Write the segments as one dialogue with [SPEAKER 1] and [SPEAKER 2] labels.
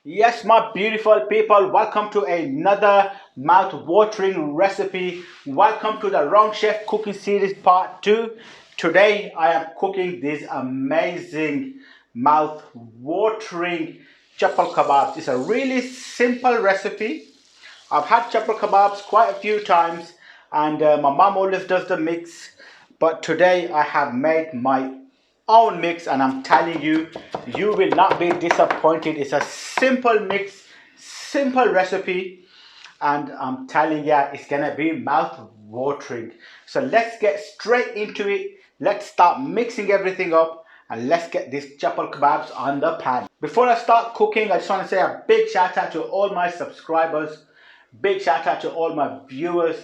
[SPEAKER 1] Yes, my beautiful people, welcome to another mouth-watering recipe. Welcome to the Wrong Chef Cooking Series Part 2. Today I am cooking this amazing mouth-watering chapal kebabs. It's a really simple recipe. I've had chapal kebabs quite a few times and my mom always does the mix. But today I have made my own mix and I'm telling you, you will not be disappointed. It's a simple mix, simple recipe, and I'm telling you, it's gonna be mouth watering. So let's get straight into it. Let's start mixing everything up and let's get these chapal kebabs on the pan. Before I start cooking, I just want to say a big shout out to all my subscribers, big shout out to all my viewers,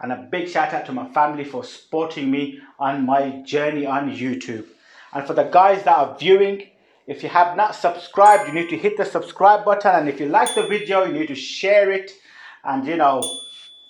[SPEAKER 1] and a big shout out to my family for supporting me on my journey on YouTube. And for the guys that are viewing, if you have not subscribed, you need to hit the subscribe button, and if you like the video, you need to share it. And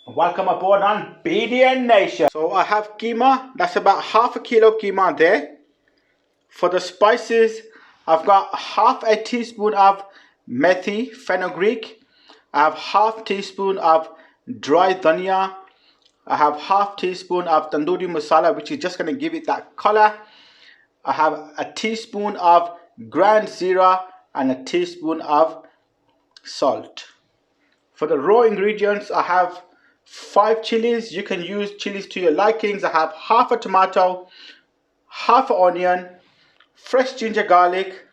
[SPEAKER 1] welcome aboard on BDN Nation. So I have keema, that's about half a kilo keema there. For the spices, I've got half a teaspoon of methi, fenugreek. I have half teaspoon of dry dhania. I have half teaspoon of tandoori masala, which is just going to give it that color. I have a teaspoon of ground zira and a teaspoon of salt. For the raw ingredients, I have 5 chilies. You can use chilies to your likings. I have half a tomato, half an onion, fresh ginger garlic,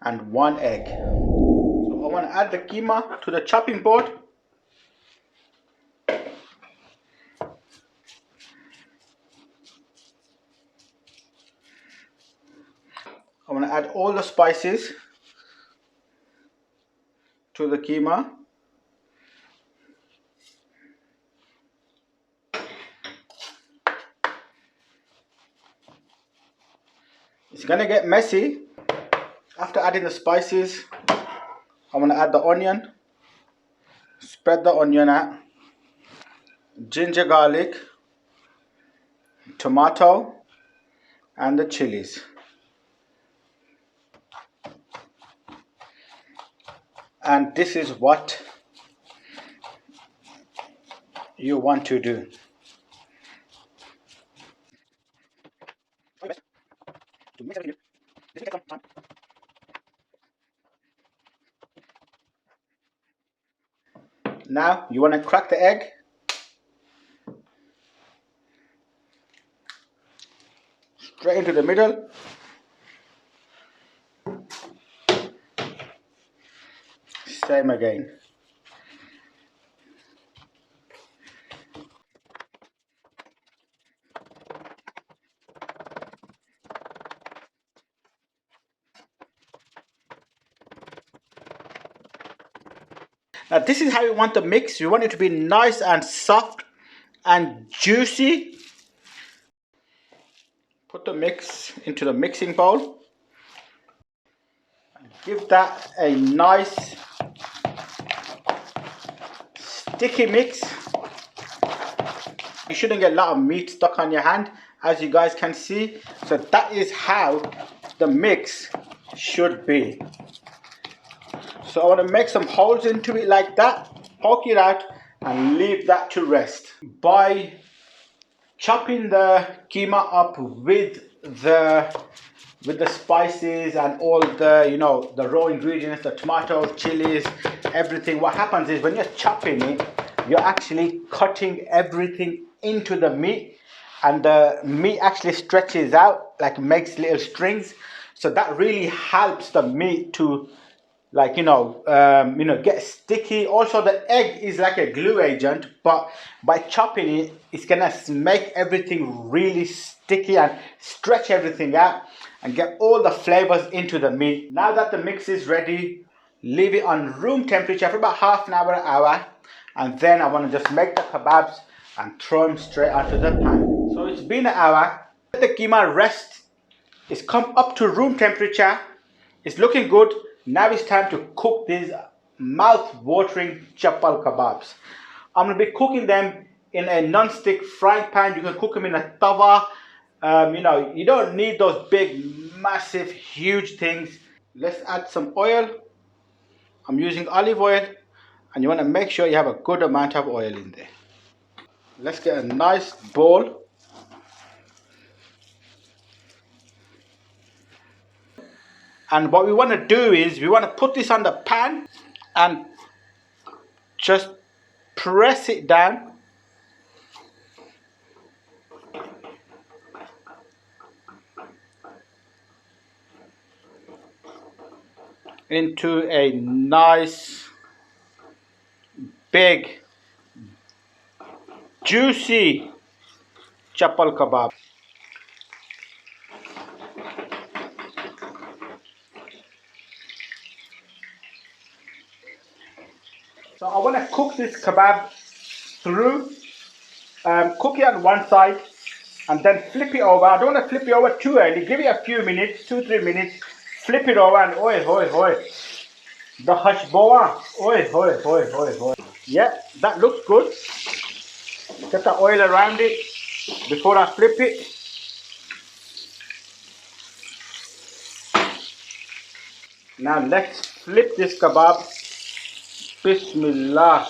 [SPEAKER 1] and 1 egg. So I want to add the keema to the chopping board. I want to add all the spices to the keema. It's gonna get messy. After adding the spices, I want to add the onion. Spread the onion out. Ginger garlic, tomato, and the chilies. And this is what you want to do. Now you want to crack the egg. Straight into the middle. Same again. Now this is how you want the mix. You want it to be nice and soft and juicy. Put the mix into the mixing bowl. Give that a nice sticky mix. You shouldn't get a lot of meat stuck on your hand, as you guys can see. So that is how the mix should be. So I want to make some holes into it like that, poke it out and leave that to rest. By chopping the keema up with the spices and all the the raw ingredients, the tomatoes, chilies, everything, what happens is when you're chopping it, you're actually cutting everything into the meat, and the meat actually stretches out, like makes little strings. So that really helps the meat to get sticky. Also the egg is like a glue agent, but by chopping it, it's gonna make everything really sticky and stretch everything out and get all the flavors into the meat. Now that the mix is ready, leave it on room temperature for about half an hour, and then I want to just make the kebabs and throw them straight onto the pan. So it's been an hour. Let the keema rest. It's come up to room temperature. It's looking good. Now it's time to cook these mouth-watering chapal kebabs. I'm going to be cooking them in a non-stick frying pan. You can cook them in a tawa. You don't need those big, massive, huge things. Let's add some oil. I'm using olive oil, and you want to make sure you have a good amount of oil in there. Let's get a nice bowl. And what we want to do is we want to put this on the pan and just press it down into a nice big juicy chapal kebab. So I want to cook this kebab through, cook it on one side and then flip it over. I don't want to flip it over too early. Give it a few minutes, 2-3 minutes. Flip it over and oi, oi, oi. The hush boa. Oi, oi, oi, oi, oi. Yeah, that looks good. Get the oil around it before I flip it. Now let's flip this kebab. Bismillah.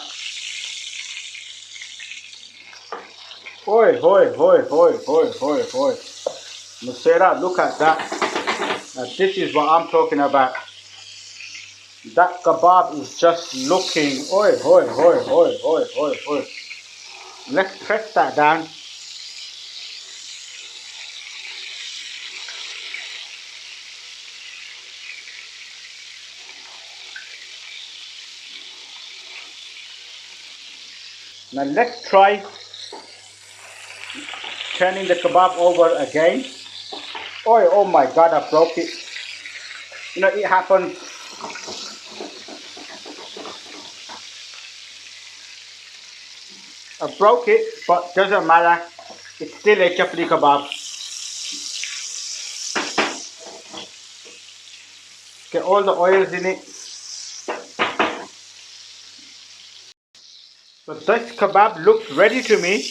[SPEAKER 1] Oi, oi, oi, oi, oi, oi, oi. Nusera, look at that. Now this is what I'm talking about. That kebab is just looking. Oi, oi, oi, oi, oi, oi, oi. Let's press that down. Now let's try turning the kebab over again. Oi, oh my god, I broke it. You know, it happened. I broke it, but doesn't matter. It's still a chapli kebab. Get all the oils in it. So this kebab looks ready to me.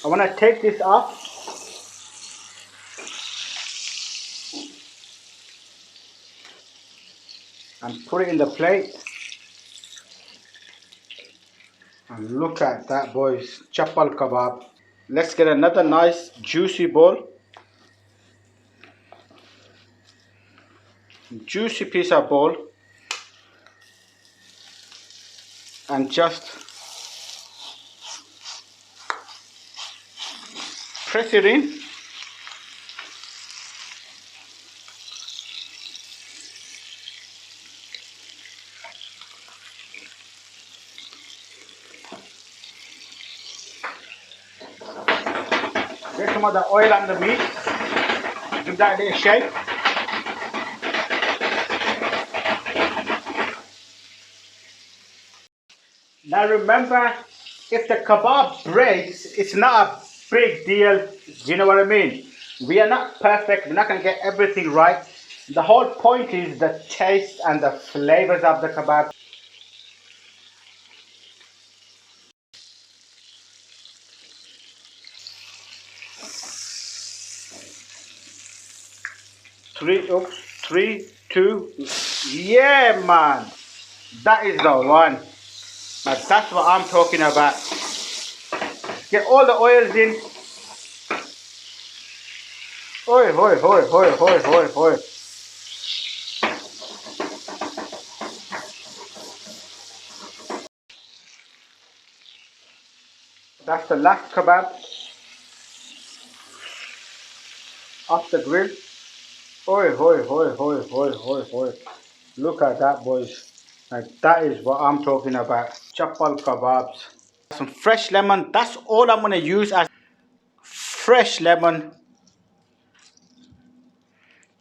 [SPEAKER 1] I want to take this off. And put it in the plate. And look at that, boys. Chapal kebab. Let's get another nice juicy bowl. Juicy piece of bowl. And just press it in. Get some of the oil on the meat. Give that a shake. Now remember, if the kebab breaks, it's not a big deal. Do you know what I mean? We are not perfect. We're not going to get everything right. The whole point is the taste and the flavors of the kebab. Oops, 3, 2, yeah, man. That is the one. Now that's what I'm talking about. Get all the oils in. Oi, oi, oi, oi, oi, oi, oi. That's the last kebab off the grill. Oi, oi, oi, oi, oi, oi, oi. Look at that, boys. Like, that is what I'm talking about. Chapal kebabs. Some fresh lemon. That's all I'm going to use as fresh lemon.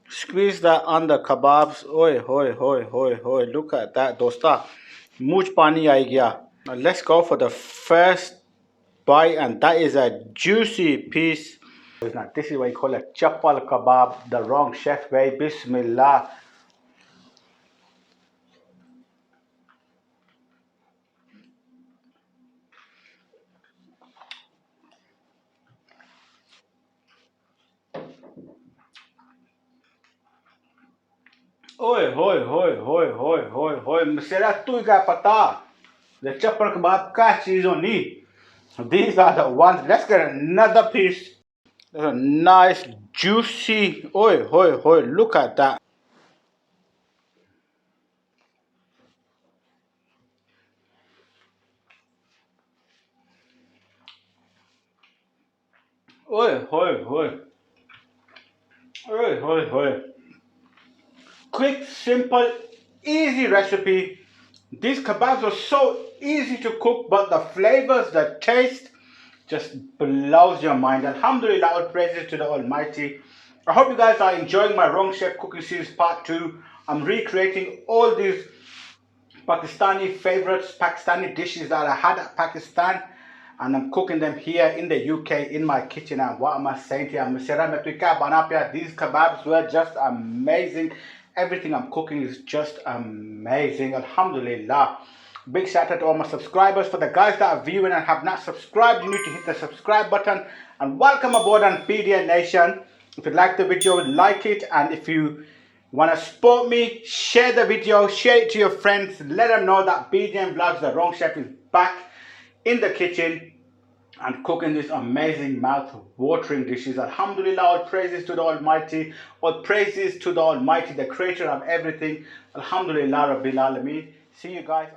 [SPEAKER 1] Squeeze that on the kebabs. Oi, oi, oi, oi, oi. Look at that, dosta. Much pani aa gaya. Now let's go for the first bite, and that is a juicy piece. Now this is what you call a chapal kebab, the wrong chef way. Bismillah. Oi, hoi, hoi, hoi, hoi, hoi, hoi. Masera tu ka pata. The chapal kebab ka cheese on ni. These are the ones. Let's get another piece. There's a nice juicy. Oi, hoi, hoi. Look at that. Oi, hoi, hoi. Oi, hoi, hoi. Quick, simple, easy recipe. These kebabs are so easy to cook, but the flavors, the taste just blows your mind. Alhamdulillah, all praises to the Almighty. I hope you guys are enjoying my Wrong Chef Cooking Series Part 2. I'm recreating all these Pakistani favorites, Pakistani dishes that I had at Pakistan, and I'm cooking them here in the UK in my kitchen. And what am I saying to you? These kebabs were just amazing. Everything I'm cooking is just amazing. Alhamdulillah. Big shout out to all my subscribers. For the guys that are viewing and have not subscribed, you need to hit the subscribe button. And welcome aboard on PDN Nation. If you like the video, like it. And if you want to support me, share the video, share it to your friends, let them know that BDM Vlogs, the Wrong Chef, is back in the kitchen and cooking these amazing mouth-watering dishes. Alhamdulillah, all praises to the Almighty, all praises to the Almighty, the creator of everything. Alhamdulillah Rabbil Alameen. See you guys.